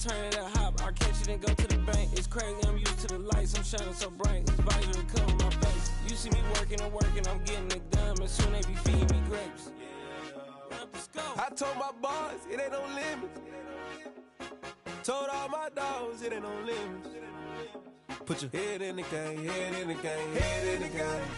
Turn it up, hop, I catch it and go to the bank. It's crazy, I'm used to the lights, I'm shining so bright. It's visor to cover my face. You see me working and working, I'm getting it done. But soon they be feeding me grapes. I told my boys, it ain't no limits. Told all my dogs, it ain't no limits. Put your head in the game, head in the game, head in the game.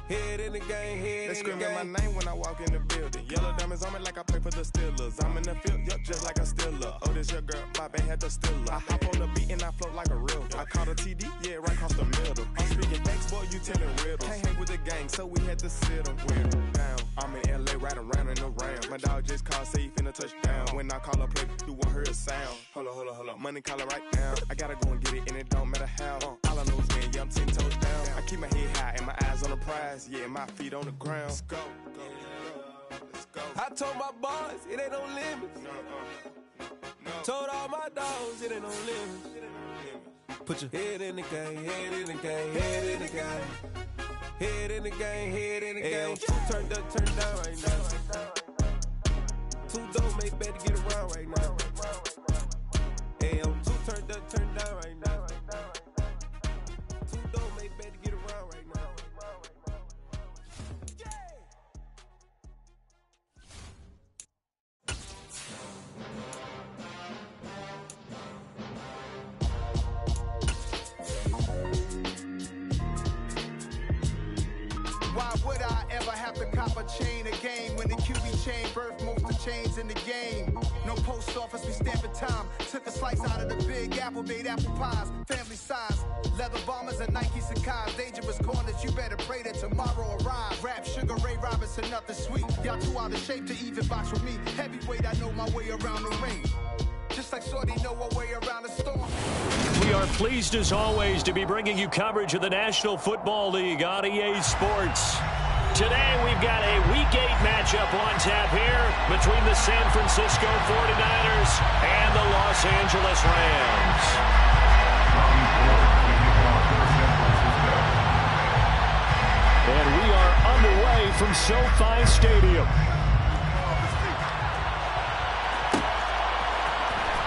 Head in the game, head in the game. They screaming my name when I walk in the building. Yellow diamonds on me like I play for the Steelers. I'm in the field, yup, just like a Steeler. Oh, this your girl, my band had the Steeler. I hop on the beat and I float like a real. I caught a TD, yeah, right across the middle. I'm speaking thanks, boy, you telling riddles. Can't hang with the gang, so we had to sit them with them down. I'm in LA, riding around in the Rams. My dog just called, say he finna touch down. When I call a play, you won't hear a sound. Hold up, money caller right now. I gotta go and get it, and it don't matter how. All I know is man, yeah, I'm 10 toes down. I keep my head high and my eyes on the prize. Yeah, my feet on the ground. Let's go. Let's go. I told my boys, it ain't no limits. No. Told all my dogs, it ain't no limits. Put your head in the game, head in the game, head in the game. Head in the game, head in the game. Turned up, turned down right now. Two doors made better get around right now. Hey, I'm two turned up, turned down right now. Two doors made better get around right now. Why would I ever have to cop a chain again when the QB chain birthed most of chains in the game? No post office, we stamping time. Took a slice out of the big apple, made apple pies, family size. Leather bombers and Nike Sacai's. Dangerous corners, you better pray that tomorrow arrives. Rap Sugar Ray Robinson, nothing sweet. Y'all too out of shape to even box with me. Heavyweight, I know my way around the ring. Just like Shorty know her way around the storm. We are pleased as always to be bringing you coverage of the National Football League on EA Sports. Today we've got a Week 8 matchup on tap here between the San Francisco 49ers and the Los Angeles Rams. And we are underway from SoFi Stadium.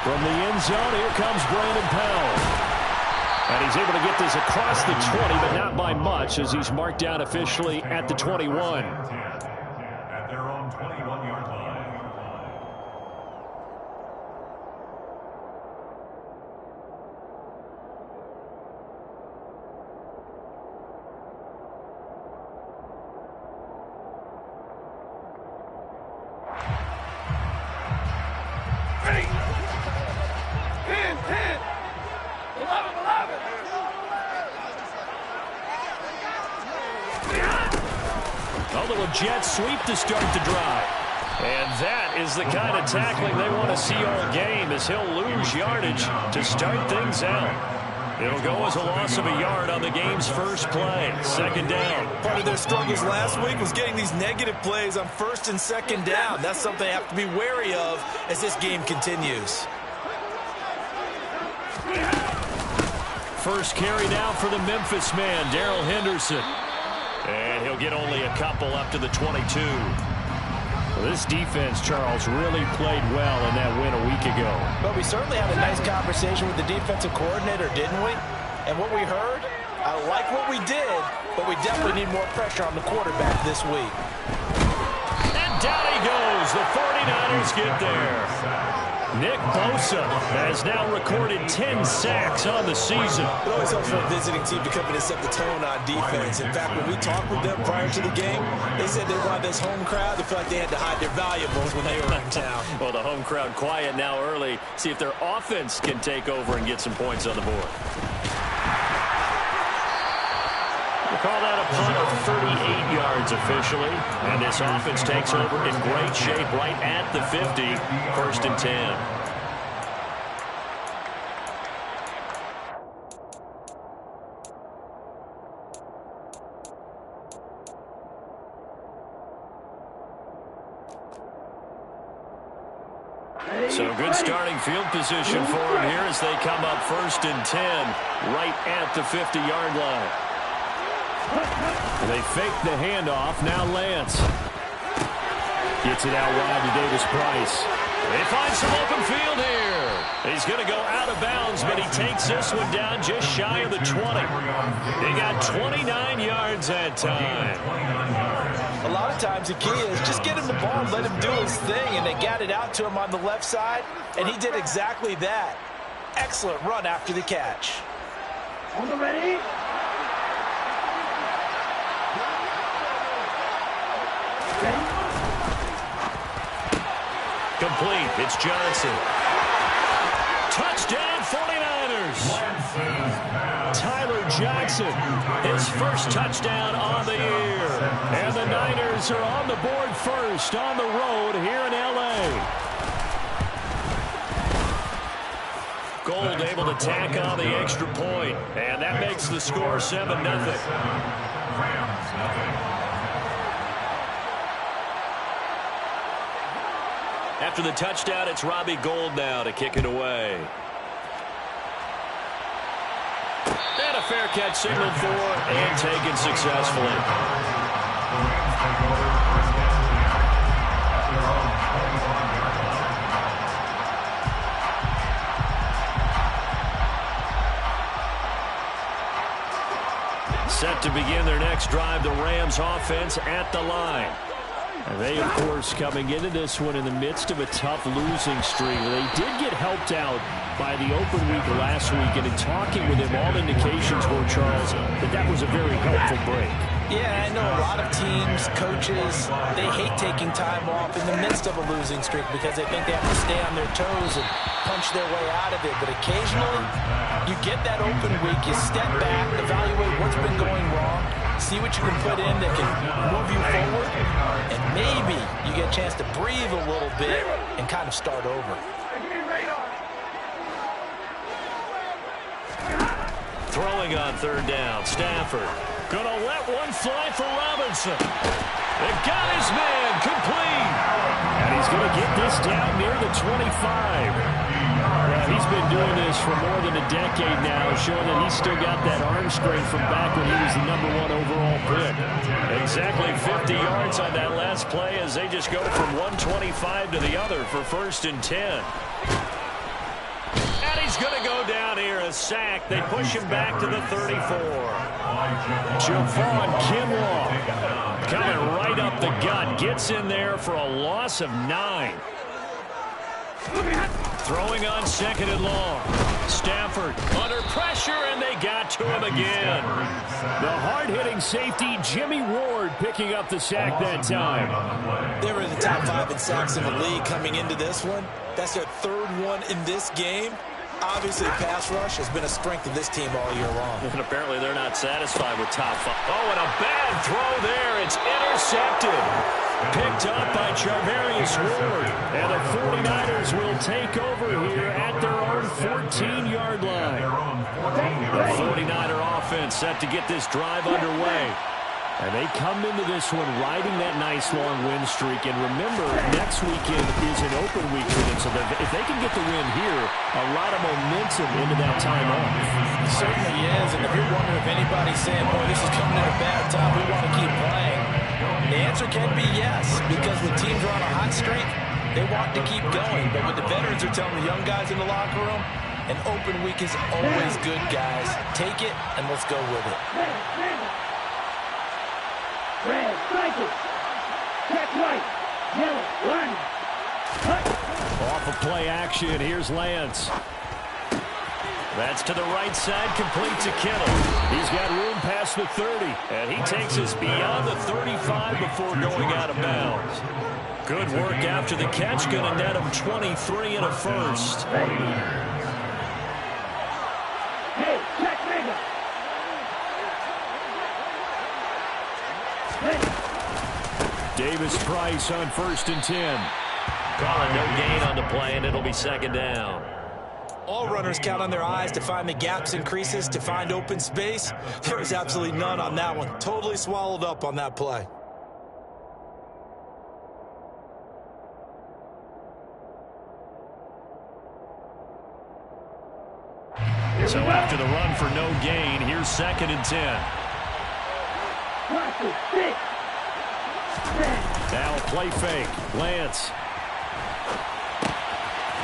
From the end zone, here comes Brandon Powell. And he's able to get this across the 20, but not by much, as he's marked down officially at the 21. At their own 21-yard line. Jet sweep to start the drive. And that is the kind of tackling they want to see all game, as he'll lose yardage to start things out. It'll go as a loss of a yard on the game's first play. Second down. Part of their struggles last week was getting these negative plays on first and second down. That's something they have to be wary of as this game continues. First carry down for the Memphis man, Darrell Henderson. And he'll get only a couple up to the 22. Well, this defense, Charles, really played well in that win a week ago. But we certainly had a nice conversation with the defensive coordinator, didn't we? And what we heard, I like what we did, but we definitely need more pressure on the quarterback this week. And down he goes. The 49ers get there. Nick Bosa has now recorded 10 sacks on the season. It always helps for a visiting team to come in and set the tone on defense. In fact, when we talked with them prior to the game, they said they wanted this home crowd to feel like they had to hide their valuables when they were in town. Well, the home crowd quiet now early. See if their offense can take over and get some points on the board. We'll call that a punt of 38 yards officially. And this offense takes over in great shape right at the 50. First and 10. So good starting field position for him here as they come up first and 10 right at the 50-yard line. They fake the handoff. Now Lance gets it out wide to Davis Price. They find some open field here. He's going to go out of bounds, but he takes this one down just shy of the 20. They got 29 yards that time. A lot of times the key is just get him the ball and let him do his thing, and they got it out to him on the left side, and he did exactly that. Excellent run after the catch. On the ready. Complete. It's Johnson. Touchdown 49ers. Tyler Johnson, his first touchdown on the year. And the Niners are on the board first on the road here in L.A. Gold able to tack on the extra point, and that makes the score 7-0. After the touchdown, it's Robbie Gould now to kick it away. And a fair catch signaled for and taken successfully. Set to begin their next drive, the Rams offense at the line. And they, of course, coming into this one in the midst of a tough losing streak. They did get helped out by the open week last week, and in talking with him, all indications were, Charles, that was a very helpful break. Yeah, I know a lot of teams, coaches, they hate taking time off in the midst of a losing streak because they think they have to stay on their toes and punch their way out of it. But occasionally, you get that open week, you step back, evaluate what's been going wrong, see what you can put in that can move you forward, and maybe you get a chance to breathe a little bit and kind of start over. Throwing on third down, Stafford. Gonna let one fly for Robinson. They've got his man complete. And he's going to get this down near the 25. Well, he's been doing this for more than a decade now, showing that he's still got that arm strength from back when he was the #1 overall pick. Exactly 50 yards on that last play as they just go from 125 to the other for 1st and 10. And he's going to go down here, a sack. They push him back to the 34. Javon Kinlaw coming right up the gut. Gets in there for a loss of 9. Throwing on 2nd and long. Stafford under pressure, and they got to him again. The hard-hitting safety, Jimmy Ward, picking up the sack that time. They were in the top 5 in sacks in the league coming into this one. That's their 3rd one in this game. Obviously, pass rush has been a strength of this team all year long. And apparently they're not satisfied with top 5. Oh, and a bad throw there. It's intercepted. Picked up by Charvarius Ward. And the 49ers will take over here at their own 14-yard line. The 49er offense set to get this drive underway. And they come into this one riding that nice long win streak. And remember, next weekend is an open week for them. So if they can get the win here, a lot of momentum into that time off. It certainly is. And if you're wondering if anybody's saying, boy, this is coming at a bad time, we want to keep playing, the answer can be yes. Because when teams are on a hot streak, they want to keep going. But what the veterans are telling the young guys in the locker room, an open week is always good, guys. Take it, and let's go with it. Red, strike it. Check right. Yellow, line. Cut. Off of play action, here's Lance. That's to the right side, complete to Kittle. He's got room past the 30, and he takes us beyond the 35 before going out of bounds. Good work after the catch, going to net him 23 and a first. Hey, check nigga. Davis Price on 1st and 10. Calling no gain on the play, and it'll be 2nd down. All runners count on their eyes to find the gaps and creases, to find open space. There was absolutely none on that one. Totally swallowed up on that play. So after the run for no gain, here's 2nd and 10. Now play fake. Lance.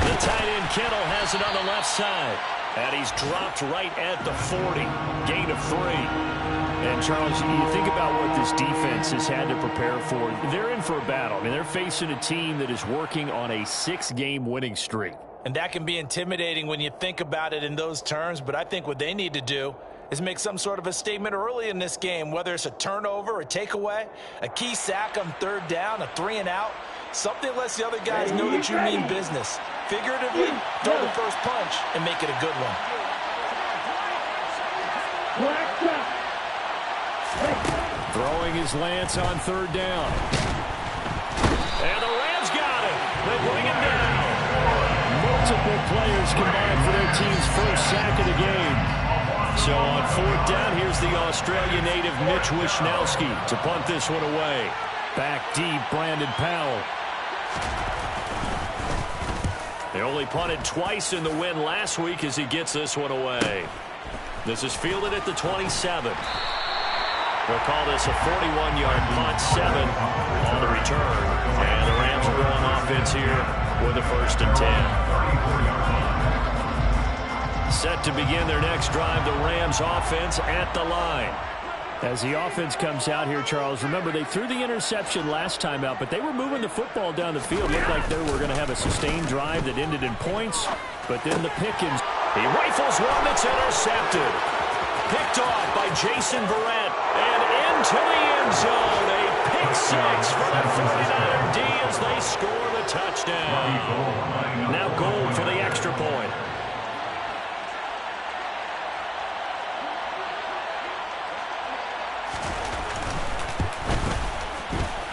The tight end Kittle has it on the left side. And he's dropped right at the 40. Gain of 3. And, Charles, you think about what this defense has had to prepare for. They're in for a battle. I mean, they're facing a team that is working on a 6-game winning streak. And that can be intimidating when you think about it in those terms. But I think what they need to do is make some sort of a statement early in this game, whether it's a turnover, a takeaway, a key sack on third down, a 3-and-out. Something lets the other guys know that you mean business. Figuratively, throw the first punch and make it a good one. Throwing his Lance on third down. And the Rams got him. They bring him down. Multiple players combined for their team's first sack of the game. So on fourth down, here's the Australia native Mitch Wishnowsky to punt this one away. Back deep, Brandon Powell. They only punted twice in the win last week as he gets this one away. This is fielded at the 27. We'll call this a 41-yard punt, 7 on the return. And the Rams are on offense here with a 1st and 10. Set to begin their next drive, the Rams offense at the line. As the offense comes out here, Charles, remember they threw the interception last time out, but they were moving the football down the field. Looked like they were going to have a sustained drive that ended in points, but then the Pickens, he rifles one that's intercepted. Picked off by Jason Verrett and into the end zone. A pick 6 for the 49er D as they score the touchdown. Now Gold for the extra point.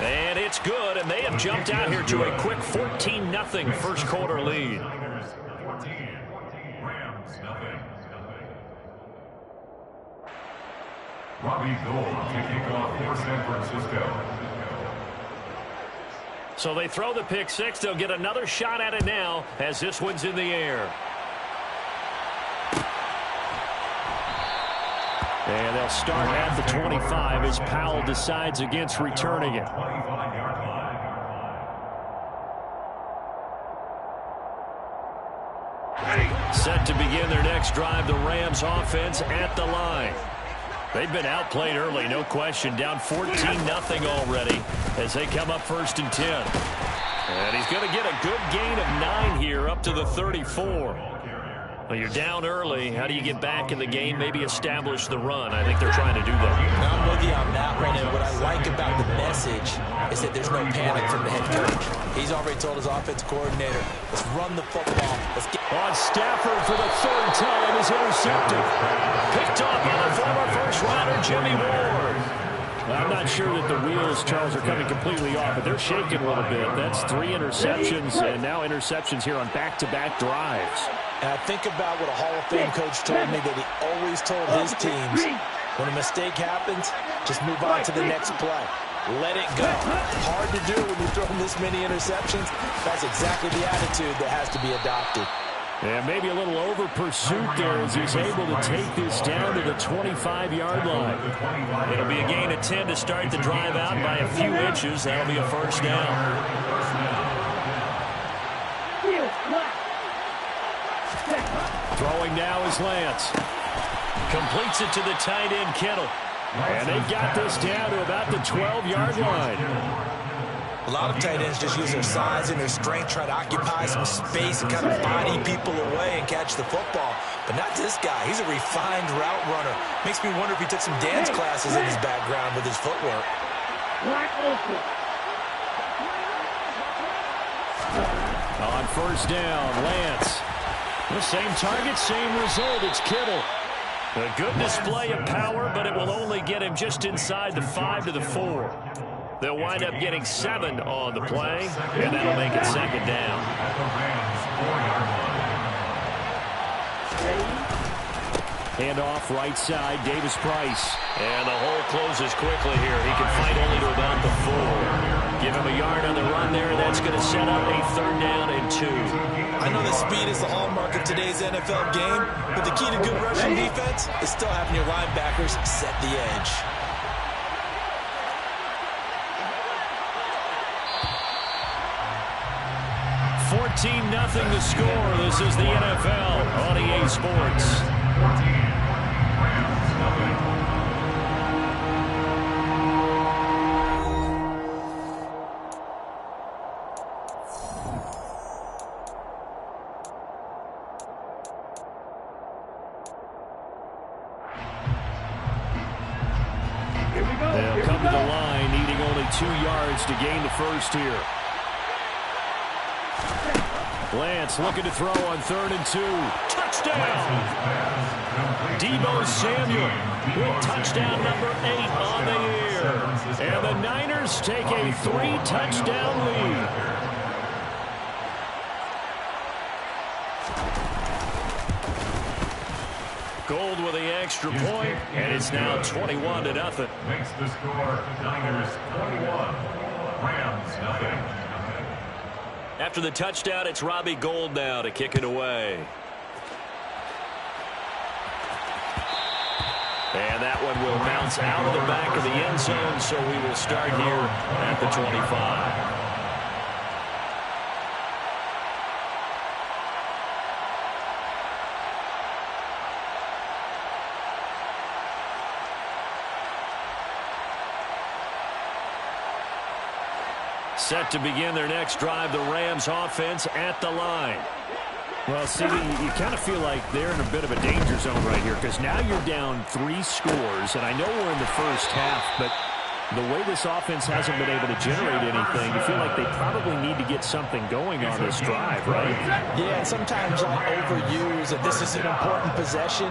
And it's good, and they have jumped out here to a quick 14-0 first quarter lead. Robbie Gould kicking off for San Francisco. So they throw the pick 6. They'll get another shot at it now as this one's in the air. And they'll start at the 25 as Powell decides against returning it. Set to begin their next drive, the Rams offense at the line. They've been outplayed early, no question. Down 14-0 already as they come up 1st and 10. And he's going to get a good gain of 9 here up to the 34. Well, you're down early. How do you get back in the game? Maybe establish the run. I think they're trying to do that. I'm with you on that one, and what I like about the message is that there's no panic from the head coach. He's already told his offense coordinator, let's run the football. Let's get on Stafford for the 3rd time is intercepted. Picked off by the former first-rounder Jimmy Ward. I'm not sure that the wheels, Charles, are coming completely off, but they're shaking a little bit. That's 3 interceptions, and now interceptions here on back-to-back drives. And I think about what a Hall of Fame coach told me that he always told his teams, when a mistake happens, just move on to the next play. Let it go. Hard to do when you're throwing this many interceptions. That's exactly the attitude that has to be adopted. And maybe a little over pursuit there as he's able to take this down to the 25-yard line. It'll be a gain of 10 to start the drive out by a few inches. That'll be a 1st down. Throwing now is Lance. Completes it to the tight end Kittle. And they got this down to about the 12-yard line. A lot of tight ends just use their size and their strength, try to occupy some space and kind of body people away and catch the football. But not this guy. He's a refined route runner. Makes me wonder if he took some dance classes in his background with his footwork. On 1st down, Lance. The same target, same result. It's Kittle. A good display of power, but it will only get him just inside the 5 to the 4. They'll wind up getting 7 on the play, and that'll make it 2nd down. Handoff right side, Davis Price. And the hole closes quickly here. He can fight only to about the 4. Give him a yard on the run there, and that's going to set up a 3rd down and 2. I know that speed is the hallmark of today's NFL game, but the key to good rushing defense is still having your linebackers set the edge. 14-0 the score. This is the NFL on EA Sports. 14, Rams, nothing. They'll come to the line, needing only 2 yards to gain the first here. Lance looking to throw on 3rd and 2. Touchdown! Deebo Samuel with touchdown number 8 on the year. And the Niners take a 3-touchdown lead. Gold with the extra point, and it's now 21-0. Makes the score Niners 21, Rams nothing. After the touchdown, it's Robbie Gould now to kick it away. And that one will bounce out of the back of the end zone, so we will start here at the 25. Set to begin their next drive, the Rams offense at the line. Well, CD, you kind of feel like they're in a bit of a danger zone right here because now you're down 3 scores, and I know we're in the first half, but the way this offense hasn't been able to generate anything, you feel like they probably need to get something going on this drive, right? Yeah, and sometimes I overuse that this is an important possession,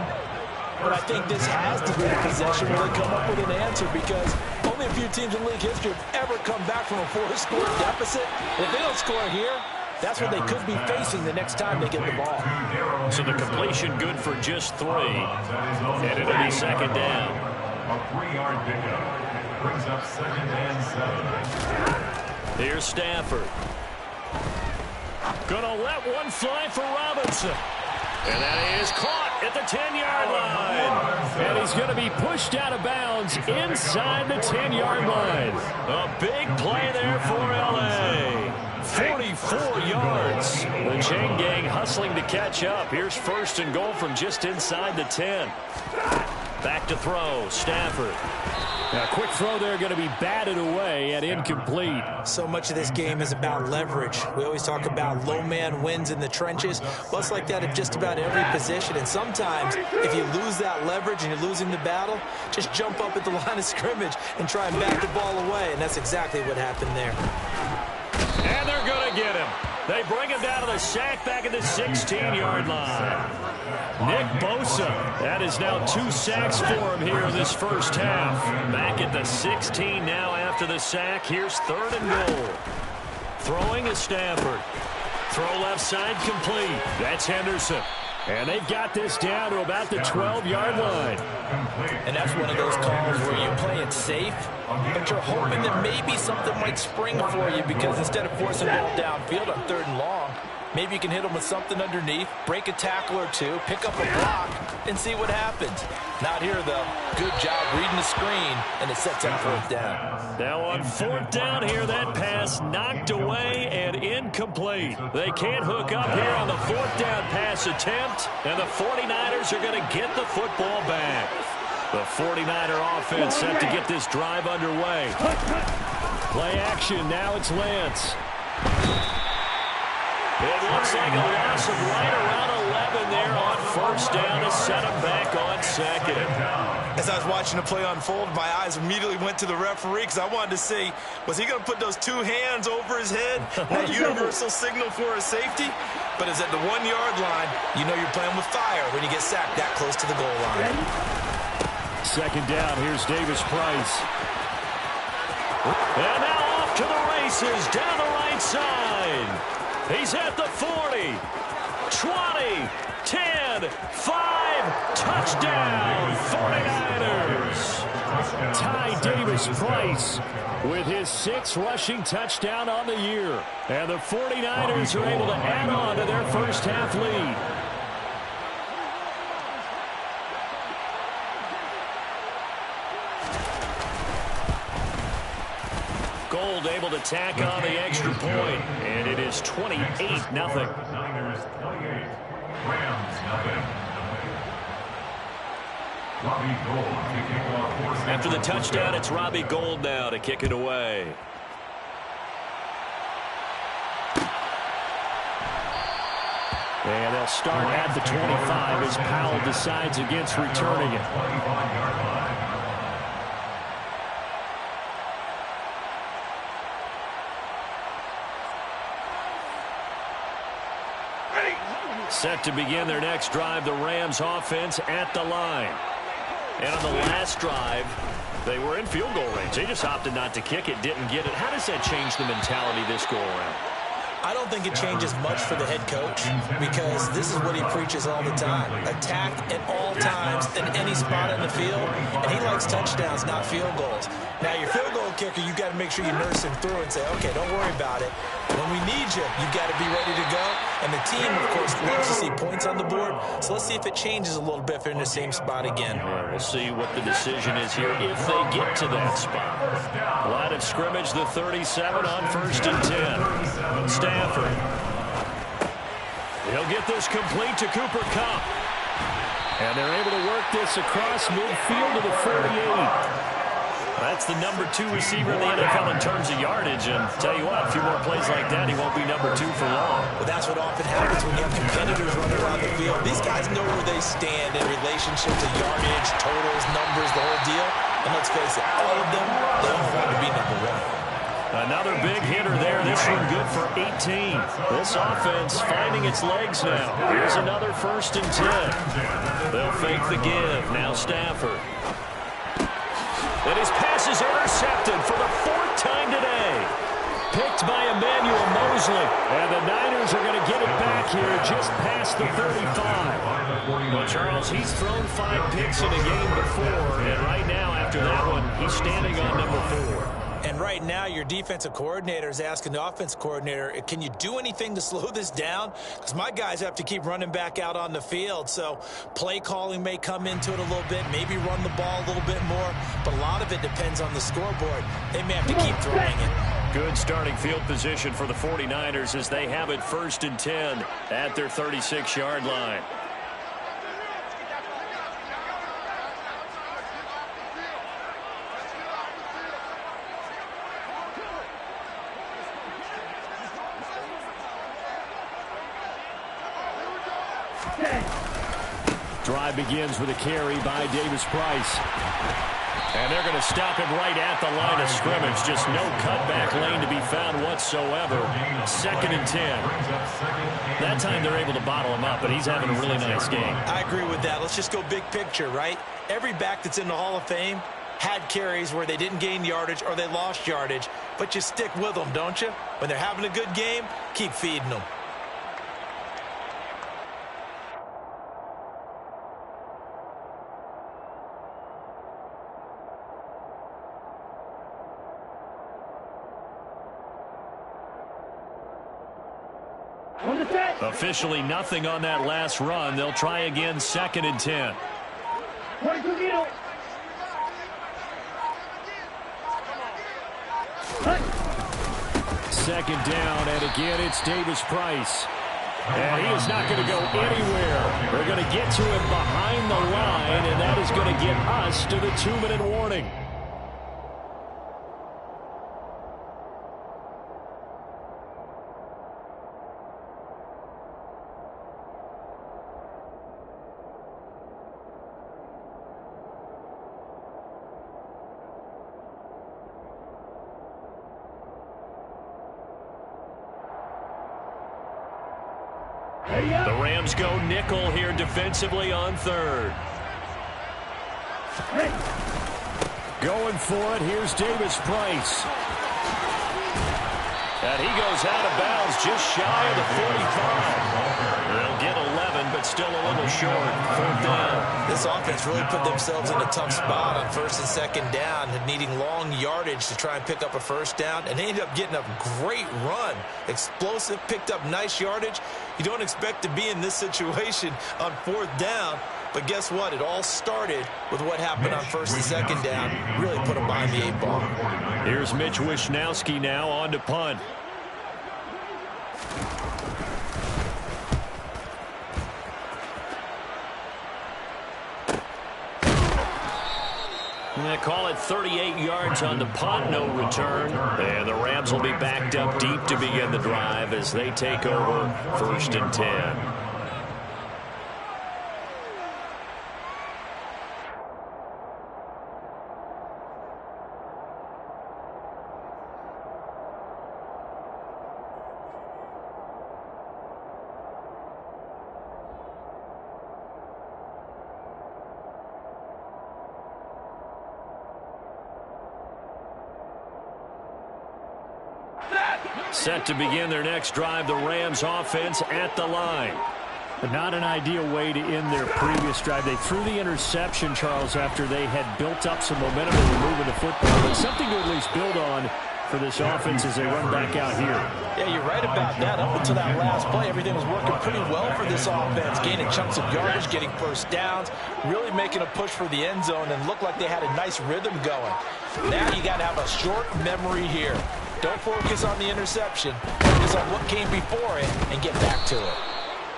but I think this has to be the possession where they come up with an answer because only a few teams in league history have ever come back from a 4-score deficit. If they don't score here, that's what they could be facing the next time they get the ball. So the completion good for just 3. And it'll be 2nd down. A 3-yard pickup brings up 2nd and 7. Here's Stafford. Gonna let one fly for Robinson. And that is caught at the 10-yard line. And he's going to be pushed out of bounds inside the 10-yard line. A big play there for L.A. 44 yards. The chain gang hustling to catch up. Here's 1st and goal from just inside the 10. Back to throw, Stafford. A quick throw there going to be batted away and incomplete. So much of this game is about leverage. We always talk about low man wins in the trenches. Well, it's like that at just about every position. And sometimes, if you lose that leverage and you're losing the battle, just jump up at the line of scrimmage and try and back the ball away. And that's exactly what happened there. And they're going to get him. They bring him down to the sack back at the 16-yard line. Nick Bosa, that is now 2 sacks for him here in this first half. Back at the 16 now after the sack. Here's 3rd and goal. Throwing is Stafford. Throw left side complete. That's Henderson. And they've got this down to about the 12-yard line. And that's one of those calls where you play it safe, but you're hoping that maybe something might spring for you because instead of forcing the ball downfield on 3rd and long, maybe you can hit them with something underneath, break a tackle or 2, pick up a block, and see what happens. Not here, though. Good job reading the screen, and it sets up 4th down. Now on 4th down here, that pass knocked away and incomplete. They can't hook up here on the 4th down pass attempt, and the 49ers are going to get the football back. The 49er offense set to get this drive underway. Play action, now it's Lance. It looks like a loss of right around 11 there on 1st down to set him back on 2nd. As I was watching the play unfold, my eyes immediately went to the referee because I wanted to see, was he going to put those 2 hands over his head, that universal signal for a safety? But it's at the 1-yard line. You know you're playing with fire when you get sacked that close to the goal line. 2nd down, here's Davis Price. And now off to the races down the right side. He's at the 40, 20, 10, 5, touchdown, 49ers. Ty Davis Price with his 6th rushing touchdown on the year. And the 49ers are able to add on to their first half lead. Gould able to tack on the extra point, and it is 28-0. Niners 28, Rams 0. Robbie Gould kicking off. After the touchdown, it's Robbie Gould now to kick it away. And they'll start at the 25 as Powell decides against returning it. Set to begin their next drive, the Rams offense at the line. And on the last drive, they were in field goal range. They just opted not to kick it, didn't get it. How does that change the mentality this go around? I don't think it changes much for the head coach because this is what he preaches all the time. Attack at all times in any spot on the field, and he likes touchdowns, not field goals. Now, your field goal kicker, you got to make sure you nurse him through and say, okay, don't worry about it. When we need you, you got to be ready to go. And the team, of course, loves to see points on the board. So let's see if it changes a little bit if they're in the same spot again. Well, we'll see what the decision is here if they get to that spot. Line of scrimmage, the 37 on 1st and 10. Stafford. He'll get this complete to Cooper Kupp. And they're able to work this across midfield to the 48. That's the number 2 receiver in the NFL in terms of yardage. And tell you what, a few more plays like that, he won't be number 2 for long. Well, that's what often happens when you have competitors running around the field. These guys know where they stand in relationship to yardage, totals, numbers, the whole deal. And let's face it, all of them, they all want to be number 1. Another big hitter there. This one good for 18. This offense finding its legs now. Here's another 1st and 10. They'll fake the give. Now Stafford. And his pass is intercepted for the 4th time today. Picked by Emmanuel Mosley. And the Niners are going to get it back here just past the 35. Well, Charles, he's thrown 5 picks in a game before. And right now, after that one, he's standing on number 4. And right now, your defensive coordinator is asking the offensive coordinator, can you do anything to slow this down? Because my guys have to keep running back out on the field. So play calling may come into it a little bit, maybe run the ball a little bit more. But a lot of it depends on the scoreboard. They may have to keep throwing it. Good starting field position for the 49ers as they have it 1st and 10 at their 36-yard line. Drive begins with a carry by Davis Price. And they're going to stop him right at the line of scrimmage. Just no cutback lane to be found whatsoever. 2nd and 10. That time they're able to bottle him up, but he's having a really nice game. I agree with that. Let's just go big picture, right? Every back that's in the Hall of Fame had carries where they didn't gain yardage or they lost yardage. But you stick with them, don't you? When they're having a good game, keep feeding them. Officially nothing on that last run. They'll try again 2nd and 10. 2nd down, and again it's Davis Price. And he is not going to go anywhere. They're going to get to him behind the line, and that is going to get us to the 2-minute warning. The Rams go nickel here defensively on 3rd. Going for it, here's Davis Price. And he goes out of bounds just shy of the 45. They'll get 11, but still a little short. 4th down. This offense really put themselves in a tough spot on 1st and 2nd down, needing long yardage to try and pick up a 1st down, and they ended up getting a great run. Explosive, picked up nice yardage. You don't expect to be in this situation on 4th down, But guess what? It all started with what happened on first and second down. Really put them behind the 8 ball. Here's Mitch Wishnowsky now on to punt. They call it 38 yards on the punt, no return. And the Rams will be backed up deep to begin the drive as they take over 1st and 10. Set to begin their next drive, the Rams offense at the line. But not an ideal way to end their previous drive. They threw the interception, Charles, after they had built up some momentum and were moving the football. But something to at least build on for this offense as they run back out here. Yeah, you're right about that. Up until that last play, everything was working pretty well for this offense. Gaining chunks of yardage, getting first downs, really making a push for the end zone, and looked like they had a nice rhythm going. Now you got to have a short memory here. Don't focus on the interception. Focus on what came before it and get back to it.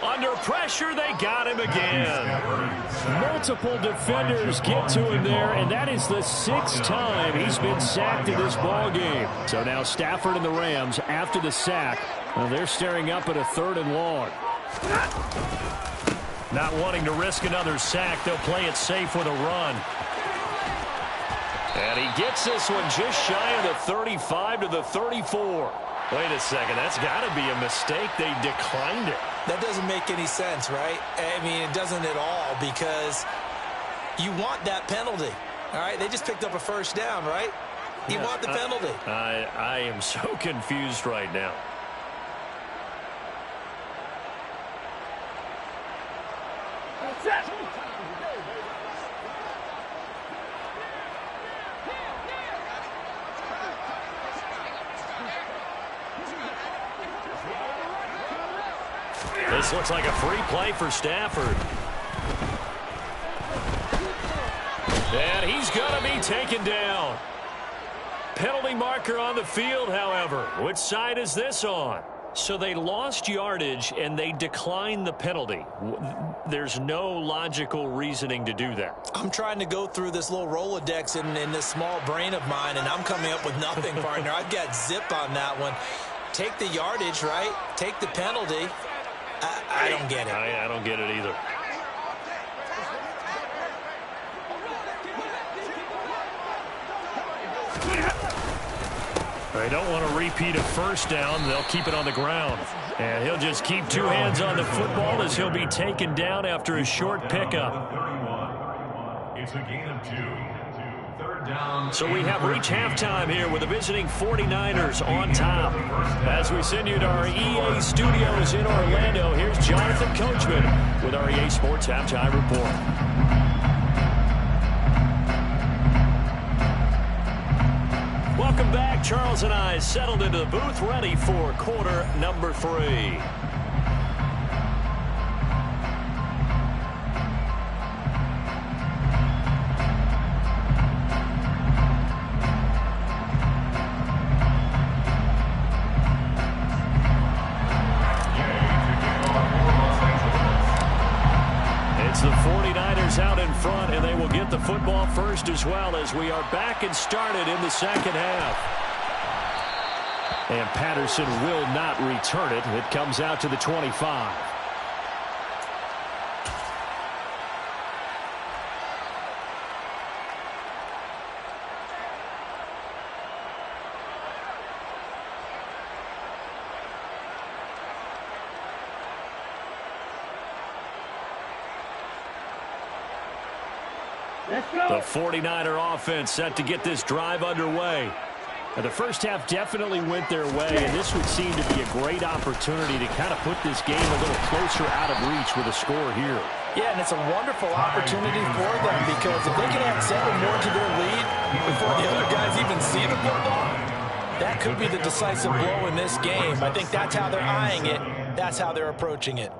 Under pressure, they got him again. Multiple defenders get to him there, and that is the 6th time he's been sacked in this ball game. So now Stafford and the Rams, after the sack, well, they're staring up at a 3rd and long. Not wanting to risk another sack, they'll play it safe with a run. And he gets this one just shy of the 35 to the 34. Wait a second, that's got to be a mistake. They declined it. That doesn't make any sense, right? I mean, it doesn't at all, because you want that penalty. All right, they just picked up a first down, right? You want the penalty. I am so confused right now. This looks like a free play for Stafford. And he's going to be taken down. Penalty marker on the field, however. Which side is this on? So they lost yardage and they declined the penalty. There's no logical reasoning to do that. I'm trying to go through this little Rolodex in this small brain of mine, and I'm coming up with nothing, partner. I've got zip on that one. Take the yardage, right? Take the penalty. I don't get it. I don't get it either. They don't want to repeat a first down. They'll keep it on the ground. And he'll just keep 2 hands on the football as he'll be taken down after a short pickup. It's a gain of 2. So we have reached halftime here with the visiting 49ers on top. As we send you to our EA studios in Orlando, here's Jonathan Coachman with our EA Sports Halftime Report. Welcome back. Charles and I settled into the booth, ready for quarter number 3. Out in front, and they will get the football first as well, as we are back and started in the second half. And Patterson will not return it. It comes out to the 25. The 49er offense set to get this drive underway. Now, the first half definitely went their way, and this would seem to be a great opportunity to kind of put this game a little closer out of reach with a score here. Yeah, and it's a wonderful opportunity for them, because if they can add 7 more to their lead before the other guys even see the football, that could be the decisive blow in this game. I think that's how they're eyeing it. That's how they're approaching it.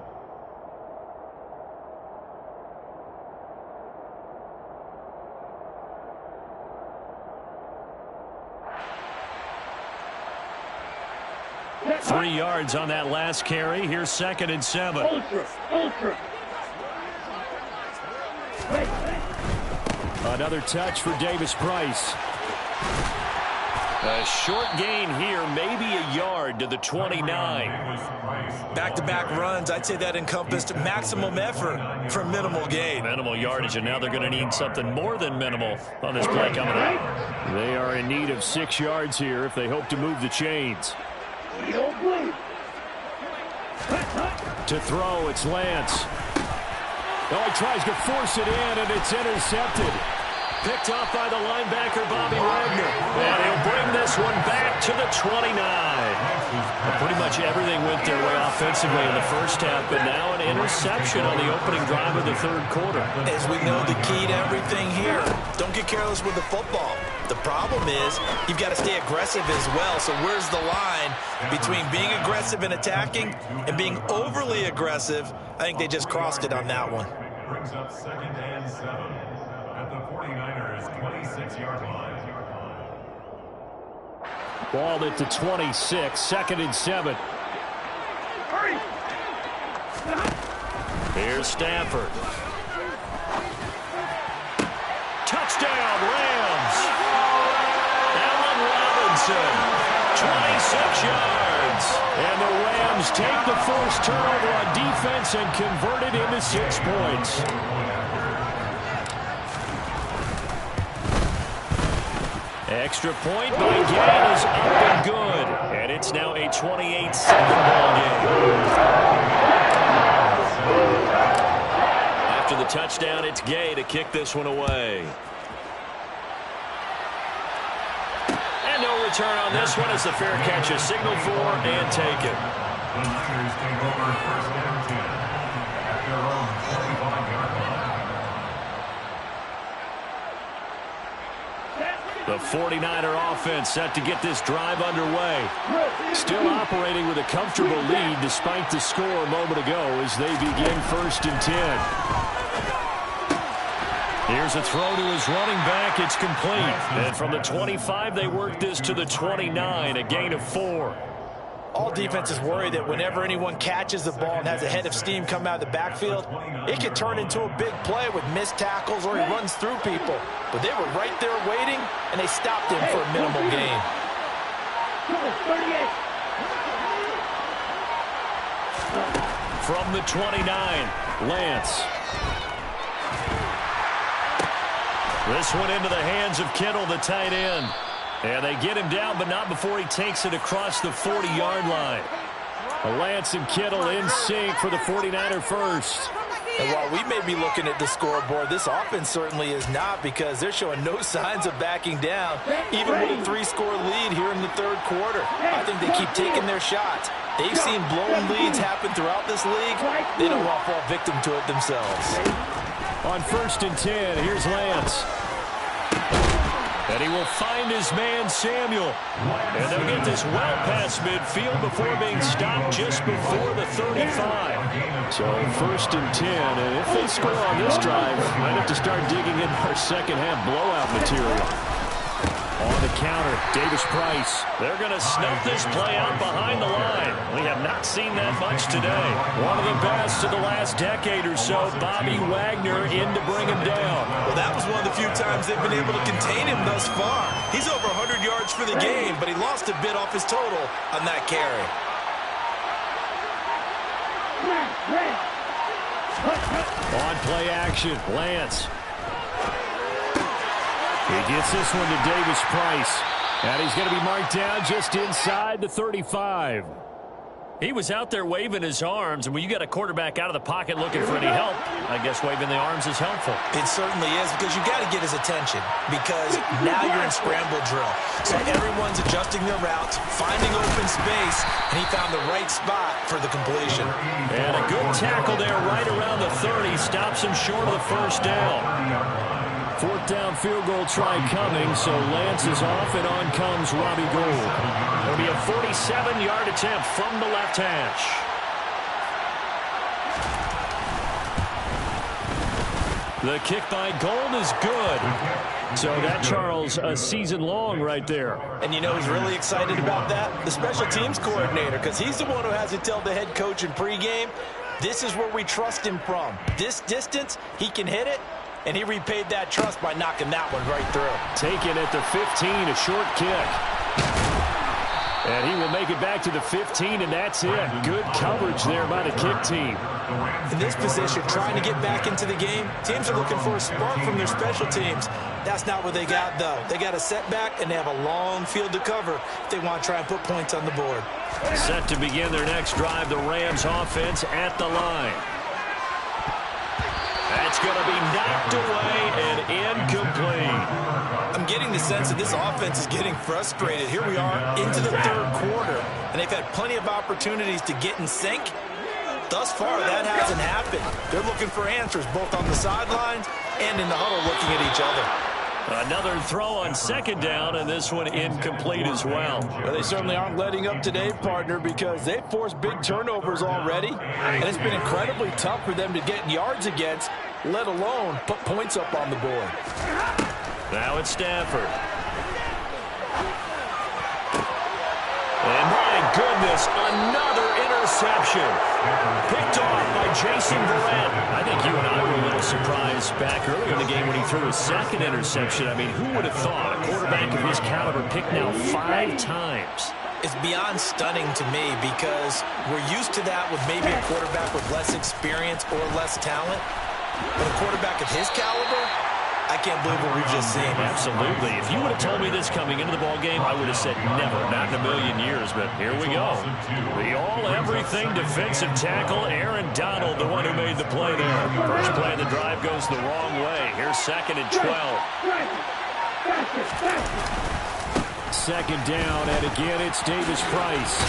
3 yards on that last carry. Here's 2nd and 7. Ultra. Another touch for Davis Price. A short gain here, maybe a yard to the 29. Back-to-back runs, I'd say that encompassed maximum effort for minimal gain. Minimal yardage, and now they're going to need something more than minimal on this play coming up. They are in need of 6 yards here if they hope to move the chains. To throw, it's Lance. Oh, he tries to force it in, and it's intercepted. Picked off by the linebacker, Bobby Wagner. And he'll bring this one back to the 29. Well, pretty much everything went their way offensively in the first half, but now an interception on the opening drive of the 3rd quarter. As we know, the key to everything here, don't get careless with the football. The problem is you've got to stay aggressive as well. So where's the line between being aggressive and attacking and being overly aggressive? I think they just crossed it on that one. Brings up 2nd and 7 at the 49ers 26-yard line. Ball at the 26, 2nd and 7. Here's Stafford. Touchdown, Rams. Allen Robinson, 26 yards. And the Rams take the first turnover on defense and convert it into 6 points. Extra point by Gay is up and good. And it's now a 28-7 ball game. After the touchdown, it's Gay to kick this one away. And no return on this one as the fair catch is signaled for and taken. The Niners take over 1st and 10 at their own 45-yard line. The 49er offense set to get this drive underway. Still operating with a comfortable lead despite the score a moment ago as they begin 1st and 10. Here's a throw to his running back. It's complete. And from the 25, they work this to the 29, a gain of 4. All defenses worry that whenever anyone catches the ball and has a head of steam come out of the backfield, it can turn into a big play with missed tackles or he runs through people. But they were right there waiting, and they stopped him for a minimal gain. From the 29, Lance. This one into the hands of Kittle, the tight end. And they get him down, but not before he takes it across the 40-yard line. Lance and Kittle in sync for the 49er first. And while we may be looking at the scoreboard, this offense certainly is not, because they're showing no signs of backing down, even with a 3-score lead here in the 3rd quarter. I think they keep taking their shots. They've seen blown leads happen throughout this league. They don't want to fall victim to it themselves. On 1st and 10, here's Lance. And he will find his man, Samuel. And they'll get this well past midfield before being stopped just before the 35. So 1st and 10, and if they score on this drive, might have to start digging in our second half blowout material. On the counter, Davis Price. They're going to snuff this play out behind the line. We have not seen that much today. One of the best of the last decade or so, Bobby Wagner in to bring him down. Well, that was one of the few times they've been able to contain him thus far. He's over 100 yards for the game, but he lost a bit off his total on that carry. On play action, Lance. He gets this one to Davis Price. And he's going to be marked down just inside the 35. He was out there waving his arms, and when you got a quarterback out of the pocket looking for any help, I guess waving the arms is helpful. It certainly is, because you got to get his attention, because now you're in scramble drill. So everyone's adjusting their routes, finding open space, and he found the right spot for the completion. And a good tackle there right around the 30 stops him short of the first down. 4th down field goal try coming, so Lance is off, and on comes Robbie Gould. It'll be a 47-yard attempt from the left hash. The kick by Gould is good. So that, Charles, a season long right there. And you know who's really excited about that? The special teams coordinator, because he's the one who has to tell the head coach in pregame, this is where we trust him from. This distance, he can hit it, and he repaid that trust by knocking that one right through. Taken at the 15, a short kick. And he will make it back to the 15, and that's it. Good coverage there by the kick team. In this position, trying to get back into the game, teams are looking for a spark from their special teams. That's not what they got, though. They got a setback, and they have a long field to cover if they want to try and put points on the board. Set to begin their next drive, the Rams offense at the line. That's going to be knocked away and incomplete. I'm getting the sense that this offense is getting frustrated. Here we are into the third quarter, and they've had plenty of opportunities to get in sync. Thus far, that hasn't happened. They're looking for answers both on the sidelines and in the huddle looking at each other. Another throw on second down, and this one incomplete as well. Well, they certainly aren't letting up today, partner, because they've forced big turnovers already, and it's been incredibly tough for them to get yards against, let alone put points up on the board. Now it's Stafford. And my goodness, another interception. Picked off by Jason Verrett. I think you and I were a little surprised back earlier in the game when he threw his second interception. I mean, who would have thought a quarterback of his caliber picked now 5 times? It's beyond stunning to me because we're used to that with maybe a quarterback with less experience or less talent. But a quarterback of his caliber, I can't believe what we've just seen. Absolutely. If you would have told me this coming into the ball game, I would have said never, not in a million years. But here we go. The all-everything defensive tackle, Aaron Donald, the one who made the play there. First play of the drive goes the wrong way. Here's 2nd and 12. Second down, and again it's Davis Price.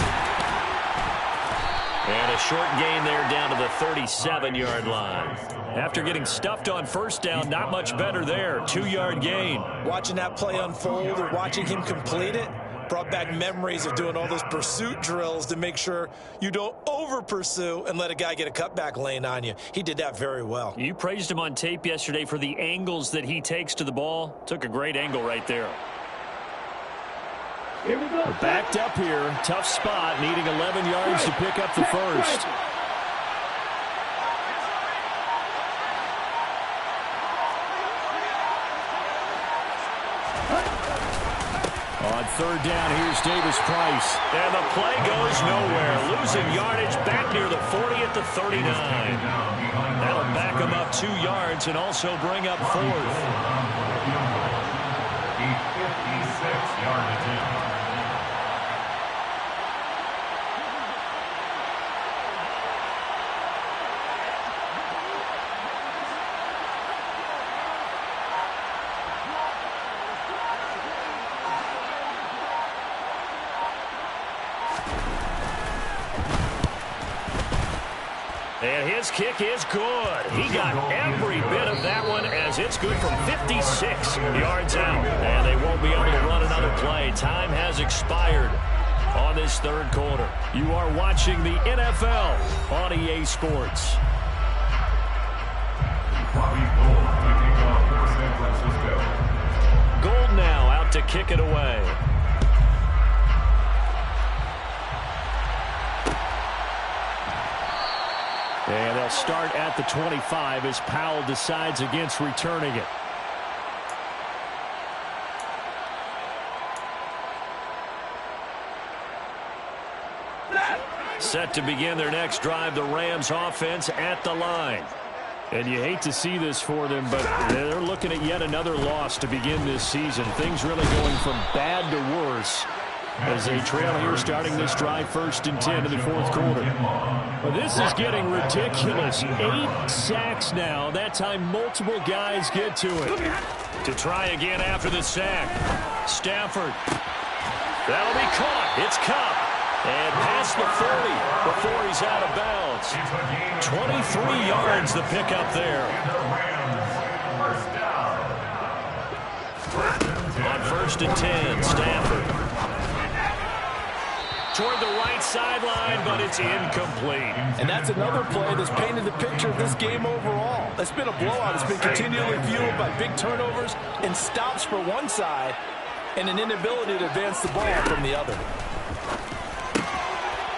And a short gain there down to the 37-yard line. After getting stuffed on first down, not much better there. 2-yard gain. Watching that play unfold or watching him complete it brought back memories of doing all those pursuit drills to make sure you don't over-pursue and let a guy get a cutback lane on you. He did that very well. You praised him on tape yesterday for the angles that he takes to the ball. Took a great angle right there. Here we go. We're backed up here. Tough spot, needing 11 yards to pick up the first. On third down, here's Davis Price. And the play goes nowhere. Losing yardage back near the 40 at the 39. That'll back him up 2 yards and also bring up 4th. A 56-yard attempt. And his kick is good. He got every bit of that one as it's good from 56 yards out. And they won't be able to run another play. Time has expired on this third quarter. You are watching the NFL on EA Sports. Bobby Gould kicking off for San Francisco. Gould now out to kick it away. And they'll start at the 25 as Powell decides against returning it. Set to begin their next drive, the Rams offense at the line. And you hate to see this for them, but they're looking at yet another loss to begin this season. Things really going from bad to worse as they trail here starting this drive 1st and 10 in the 4th quarter. Well, this is getting ridiculous. 8 sacks now. That time multiple guys get to it. To try again after the sack. Stafford. That'll be caught. It's Kupp. And past the 40 before he's out of bounds. 23 yards the pickup there. On 1st and 10, Stafford. toward the right sideline, but it's incomplete. And that's another play that's painted the picture of this game overall. It's been a blowout. It's been continually fueled by big turnovers and stops for one side and an inability to advance the ball from the other.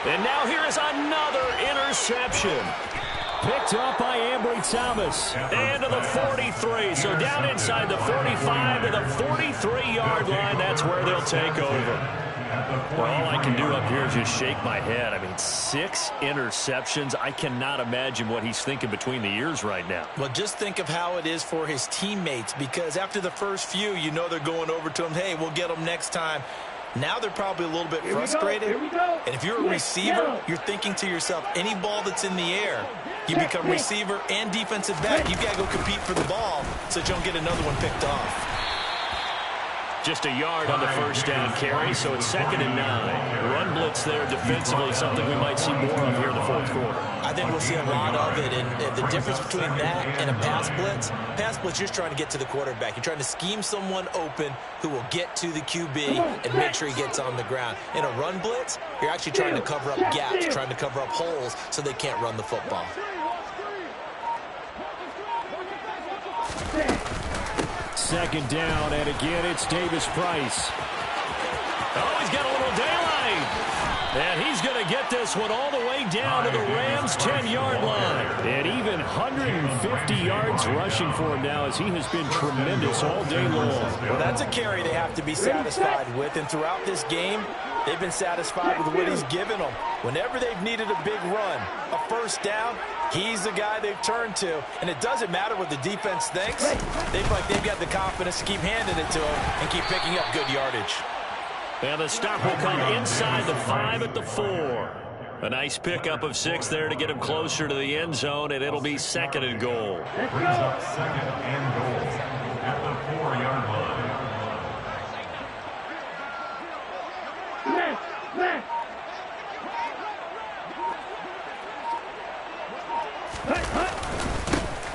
And now here is another interception. Picked up by Ambry Thomas. And to the 43. So down inside the 45 to the 43-yard line. That's where they'll take over. Well, all I can do up here is just shake my head. I mean, 6 interceptions. I cannot imagine what he's thinking between the ears right now. Well, just think of how it is for his teammates, because after the first few, you know they're going over to him, hey, we'll get them next time. Now they're probably a little bit frustrated. Here we go. And if you're a receiver, you're thinking to yourself, any ball that's in the air, you become receiver and defensive back. You've got to go compete for the ball so that you don't get another one picked off. Just a yard on the first down carry, so it's 2nd and 9. Run blitz there defensively, something we might see more of here in the fourth quarter. I think we'll see a lot of it, and the difference between that and a pass blitz, you're just trying to get to the quarterback. You're trying to scheme someone open who will get to the QB and make sure he gets on the ground. In a run blitz, you're actually trying to cover up gaps, trying to cover up holes so they can't run the football. Second down, and again, it's Davis Price. Oh, he's got a little daylight. And he's going to get this one all the way down to the Rams' 10-yard line. And even 150 yards rushing for him now, as he has been tremendous all day long. Well, that's a carry they have to be satisfied with. And throughout this game, they've been satisfied with what he's given them. Whenever they've needed a big run, a first down, he's the guy they've turned to. And it doesn't matter what the defense thinks. They feel like they've got the confidence to keep handing it to him and keep picking up good yardage. And the stop will come inside the 5 at the 4. A nice pickup of 6 there to get him closer to the end zone, and it'll be 2nd and goal. Brings up 2nd and goal at the 4-yard line.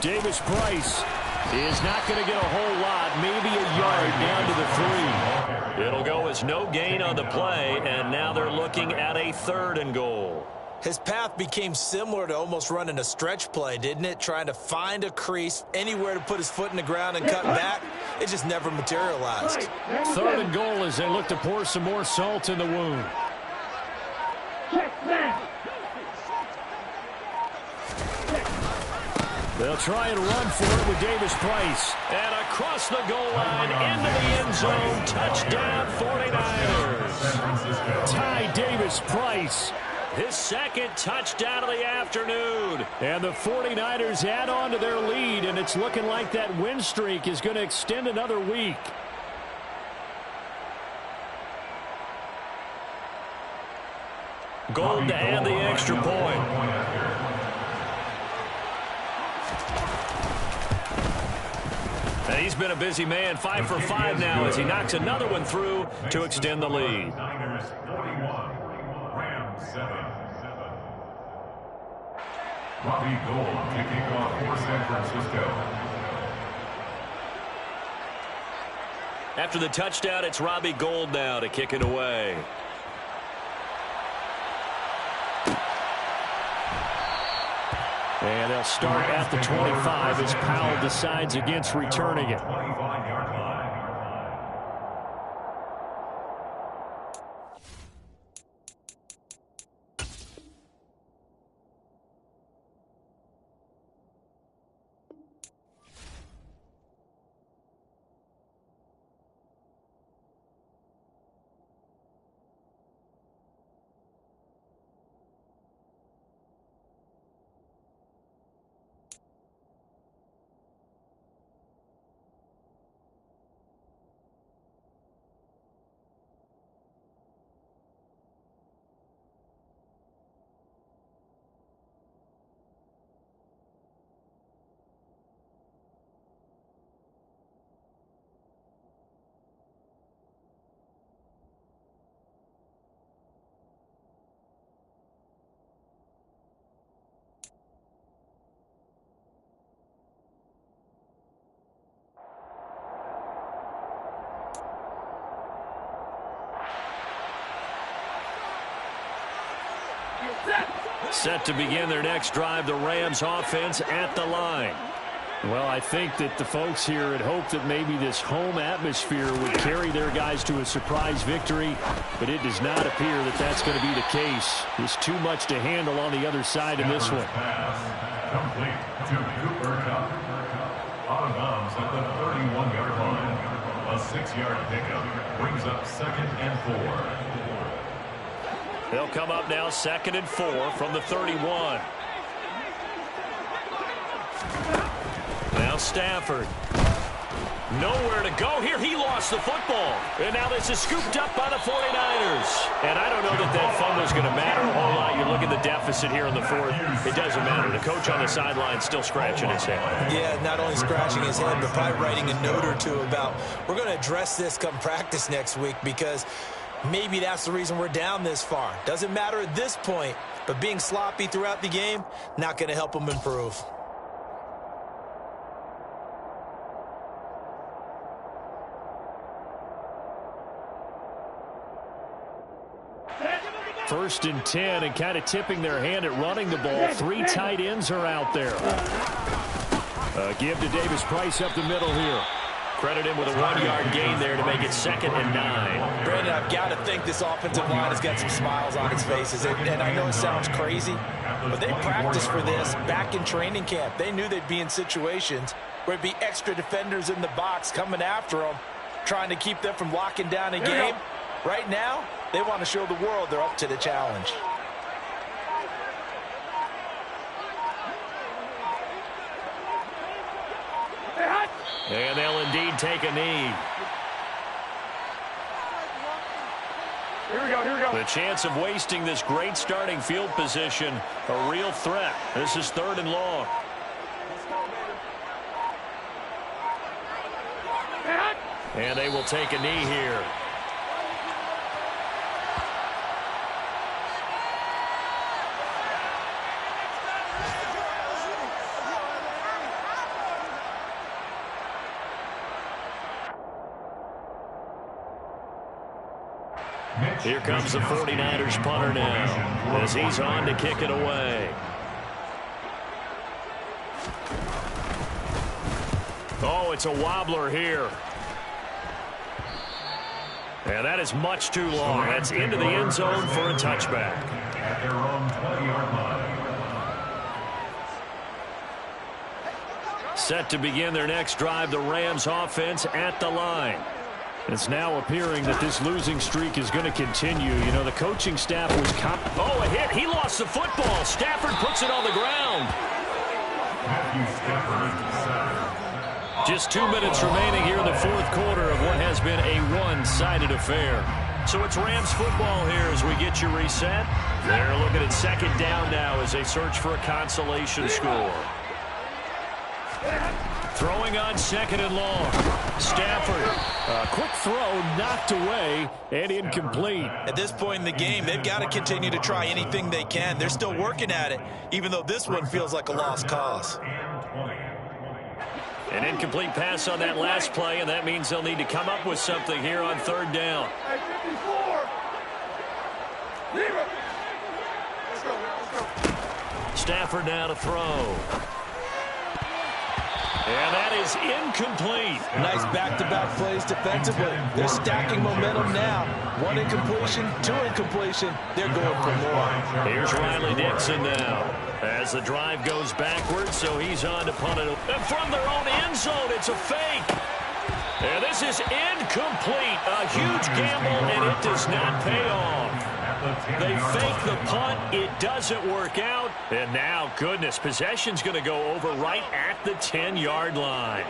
Davis Price is not going to get a whole lot, maybe a yard down to the 3. It'll go as no gain on the play, and now they're looking at a 3rd and goal. His path became similar to almost running a stretch play, didn't it? Trying to find a crease, anywhere to put his foot in the ground and cut back. It just never materialized. 3rd and goal as they look to pour some more salt in the wound. They'll try and run for it with Davis Price. And across the goal line, into the end zone, touchdown 49ers. Ty Davis Price, his 2nd touchdown of the afternoon. And the 49ers add on to their lead, and it's looking like that win streak is going to extend another week. Gold to add the extra point. And he's been a busy man, 5 for 5 now as he knocks another one through to extend the lead. Niners 41, Rams 7. Robbie Gould kicking off for San Francisco. After the touchdown, it's Robbie Gould now to kick it away. And they'll start at the 25 as Powell decides against returning it. 25-yard line. Set to begin their next drive, the Rams offense at the line. Well, I think that the folks here had hoped that maybe this home atmosphere would carry their guys to a surprise victory, but it does not appear that that's going to be the case. There's too much to handle on the other side in this one. Pass complete to Cooper Kupp. Out of bounds at the 31-yard line. A 6-yard pickup brings up 2nd and 4. They'll come up now 2nd and 4 from the 31. Now Stafford. Nowhere to go here. He lost the football. And now this is scooped up by the 49ers. And I don't know that that fumble's going to matter a whole lot. You look at the deficit here in the 4th. It doesn't matter. The coach on the sideline still scratching his head. Yeah, not only scratching his head, but probably writing a note or two about, we're going to address this come practice next week, because maybe that's the reason we're down this far. Doesn't matter at this point, but being sloppy throughout the game, not going to help them improve. First and 10, and kind of tipping their hand at running the ball. 3 tight ends are out there. Give to Davis-Price up the middle here. Credit him with a 1-yard gain there to make it 2nd and 9. Brandon, I've got to think this offensive line has got some smiles on its faces. And I know it sounds crazy, but they practiced for this back in training camp. They knew they'd be in situations where it'd be extra defenders in the box coming after them, trying to keep them from locking down a game. Right now, they want to show the world they're up to the challenge. And they'll indeed take a knee. Here we go. The chance of wasting this great starting field position, a real threat. This is 3rd and long. And they will take a knee here. Here comes the 49ers punter now, as he's on to kick it away. Oh, it's a wobbler here. And that is much too long. That's into the end zone for a touchback. At their own 20-yard line. Set to begin their next drive, the Rams offense at the line. It's now appearing that this losing streak is going to continue. You know, the coaching staff was... Oh, a hit. He lost the football. Stafford puts it on the ground. Matthew Stafford. Just 2 minutes remaining here in the 4th quarter of what has been a one-sided affair. So it's Rams football here as we get you reset. They're looking at 2nd down now as they search for a consolation score. Throwing on 2nd and long. Stafford. A quick throw knocked away and incomplete. At this point in the game, they've got to continue to try anything they can. They're still working at it, even though this one feels like a lost cause. An incomplete pass on that last play, and that means they'll need to come up with something here on 3rd down. Stafford now to throw. And that is incomplete. Nice back-to-back plays defensively. They're stacking momentum now. 1 incompletion, 2 incompletion. They're going for more. Here's Riley Dixon now as the drive goes backwards, so he's on to punt it. And from their own end zone, it's a fake. And this is incomplete. A huge gamble, and it does not pay off. They fake the punt. It doesn't work out. And now, goodness, possession's going to go over right at the 10-yard line.